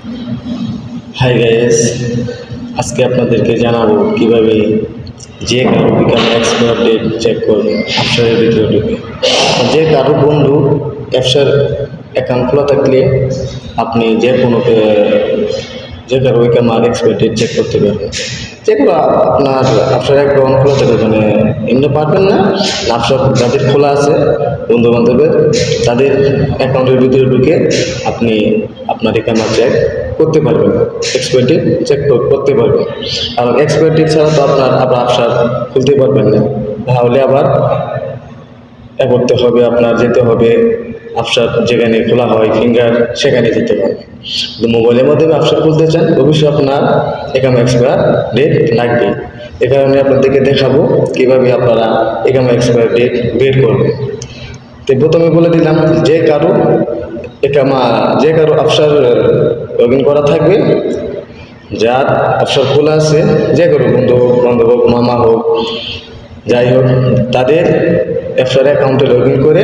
Hi guys, আজকে আপনাদেরকে জানাবো কিভাবে যে কারো বিকাশ এক্সপায়ার ডেট চেক করবেন অ্যাপসারের ভিতরে ঢুকে। যে কারো বন্ধু অ্যাপসার অ্যাকাউন্ট খোলা থাকলে আপনি যে কারো আমার এক্সপায়ার ডেট চেক করতে পারবেন। যেগুলো আপনার অ্যাপসার অ্যাকাউন্ট খোলা থাকবে মানে এমনি পারবেন না, অ্যাপসার যাদের খোলা আছে বন্ধু বান্ধবের তাদের অ্যাকাউন্টের ভিতরে ঢুকে আপনি আপনার এখানে চেক করতে পারবেন, এক্সপায়ার ডেট চেক করতে পারবেন। কারণ এক্সপায়ার ডেট ছাড়া তো আপনার ব্যবসা খুলতে পারবেন না, তাহলে আবার করতে হবে, আপনার যেতে হবে ব্যবসা যেখানে খোলা হয় ফিঙ্গার সেখানে যেতে হবে। মোবাইলের মধ্যে ব্যবসা খুলতে চান অবশ্যই আপনার একাম এক্সপায়ার ডেট লাগবে। এ কারণে আপনাদেরকে দেখাবো কিভাবে আপনারা একাম এক্সপায়ার ডেট বের করবেন। তো প্রথমে বলে দিলাম যে কারো ব্যবসার লগ ইন করা থাকবে, যার ব্যবসার খোলা আছে, যে কারো বন্ধু বান্ধব হোক, মামা হোক, যাই হোক, তাদের ব্যবসার অ্যাকাউন্টে লগ ইন করে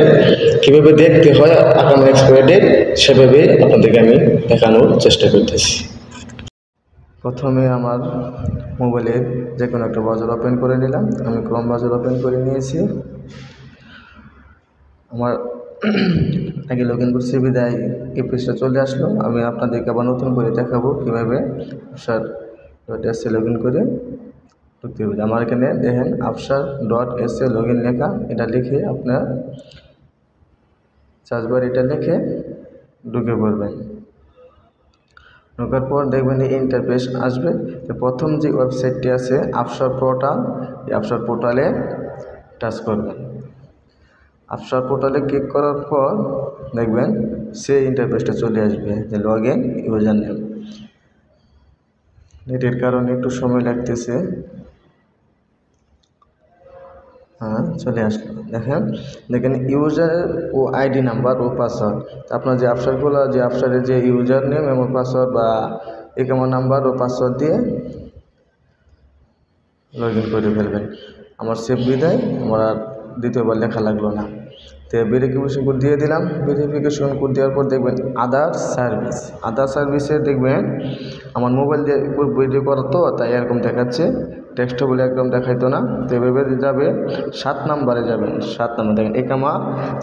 কীভাবে দেখতে হয় অ্যাকাউন্ট এক্সপায়ার ডেট সেভাবে আপনাদেরকে আমি দেখানোর চেষ্টা করতেছি। প্রথমে আমার মোবাইলের যে কোনো একটা ব্রাউজার ওপেন করে নিলাম। আমি ক্রোম ব্রাউজার ওপেন করে নিয়েছি। আমার আগে লগ ইন করছি বিদায় এই পেজটা চলে আসলো। আমি আপনাদেরকে আবার নতুন করে দেখাবো কীভাবে আফসার .sc লগ ইন করে ঢুকতে হবে। আমার এখানে দেখেন আফসার .sc লগ ইন লেখা, এটা লিখে আপনার সার্চবার এটা লিখে ঢুকে পড়বেন। ঢোকার পর দেখবেন এই ইন্টারফেস আসবে। প্রথম যে ওয়েবসাইটটি আছে আফসার পোর্টাল, এই আফসার পোর্টালে টাচ করবেন। আফসার পোর্টালে ক্লিক করার পর দেখবেন সেই ইন্টারফেসটা চলে আসবে যে লগ ইন ইউজার নেম। নেটের কারণে একটু সময় লাগতেছে। চলে আসলো। দেখেন ইউজার ও আইডি নাম্বার ও পাসওয়ার্ড। আপনার যে আফসারগুলো, যে আফসারের যে ইউজার নেম এবং পাসওয়ার্ড বা একামা নাম্বার ও পাসওয়ার্ড দিয়ে লগ ইন করে ফেলবেন। আমার সেভ বিদায়, আমার আর দ্বিতীয়বার লেখা লাগলো না। তো ভেরিফিকেশন কোড দিয়ে দিলাম। ভেরিফিকেশন কোড দেওয়ার পর দেখবেন আদার সার্ভিসে দেখবেন আমার মোবাইল দিয়ে ভিডিও করা তো তাই এরকম দেখাচ্ছে, টেক্সট বলে একদম দেখাইতো না। তো এভাবে যাবে 7 নম্বরে যাবেন। 7 নম্বর দেখেন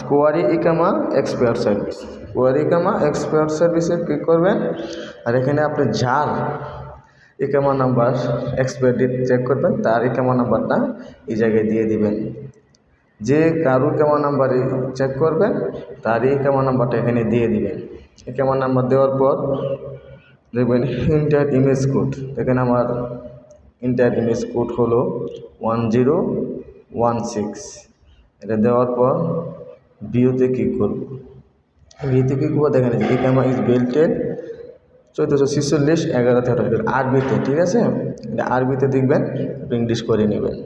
কোয়ারি ইকামা এক্সপায়ার সার্ভিসে ক্লিক করবেন। আর এখানে আপনি যার ইকামা নাম্বার এক্সপায়ার ডেট চেক করবেন তার ইকামা নাম্বারটা এই জায়গায় দিয়ে দিবেন। যে কারো ইকামা নাম্বারে চেক করবেন তার ইকামা নাম্বারটা এখানে দিয়ে দিবেন। ইকামা নাম্বার দেওয়ার পর দেখবেন ইন্টার ইমেজ কোড। দেখেন আমার ইন্টার ইমেজ কোড হলো 1016। এটা দেওয়ার পর ভিউতে ক্লিক করব। দেখেন ইকামা ইজ বেল্টেড 1446 11 13 আরবিতে, ঠিক আছে? এটা আরবিতে দেখবেন, ইংলিশ করে নেবেন।